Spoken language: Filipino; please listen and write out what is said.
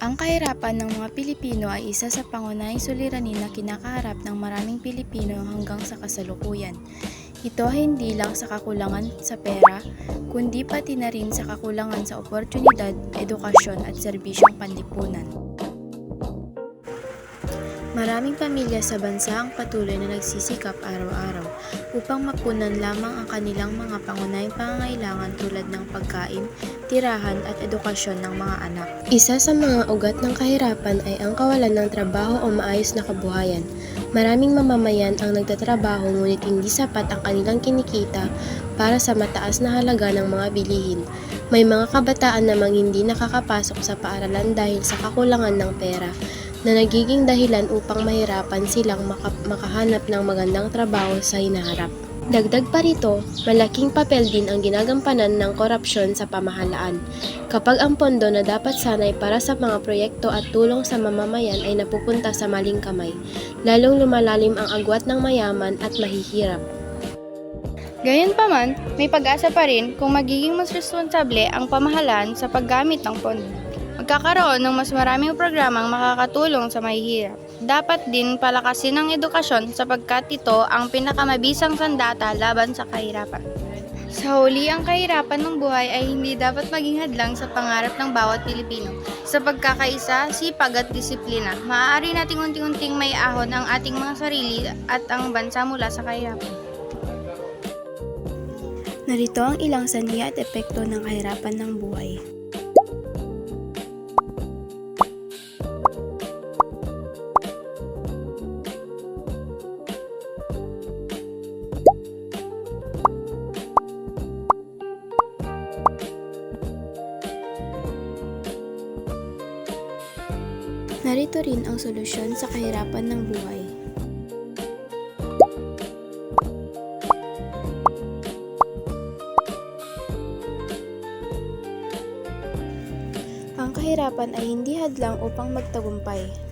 Ang kahirapan ng mga Pilipino ay isa sa pangunahing suliranin na kinakaharap ng maraming Pilipino hanggang sa kasalukuyan. Ito ay hindi lang sa kakulangan sa pera, kundi pati na rin sa kakulangan sa oportunidad, edukasyon at serbisyong panlipunan. Maraming pamilya sa bansa ang patuloy na nagsisikap araw-araw upang mapunan lamang ang kanilang mga pangunahing pangangailangan tulad ng pagkain, tirahan at edukasyon ng mga anak. Isa sa mga ugat ng kahirapan ay ang kawalan ng trabaho o maayos na kabuhayan. Maraming mamamayan ang nagtatrabaho ngunit hindi sapat ang kanilang kinikita para sa mataas na halaga ng mga bilihin. May mga kabataan namang hindi nakakapasok sa paaralan dahil sa kakulangan ng pera, na nagiging dahilan upang mahirapan silang makahanap ng magandang trabaho sa hinaharap. Dagdag pa rito, malaking papel din ang ginagampanan ng korupsyon sa pamahalaan. Kapag ang pondo na dapat sanay para sa mga proyekto at tulong sa mamamayan ay napupunta sa maling kamay, lalong lumalalim ang agwat ng mayaman at mahihirap. Gayunpaman, may pag-asa pa rin kung magiging mas responsable ang pamahalaan sa paggamit ng pondo. Magkakaroon ng mas maraming programang makakatulong sa mahihirap. Dapat din palakasin ang edukasyon sapagkat ito ang pinakamabisang sandata laban sa kahirapan. Sa huli, ang kahirapan ng buhay ay hindi dapat maging hadlang sa pangarap ng bawat Pilipino. Sa pagkakaisa, sipag at disiplina, maaari nating unti-unting maiahon ang ating mga sarili at ang bansa mula sa kahirapan. Narito ang ilang sanhi at epekto ng kahirapan ng buhay. Narito rin ang solusyon sa kahirapan ng buhay. Ang kahirapan ay hindi hadlang upang magtagumpay.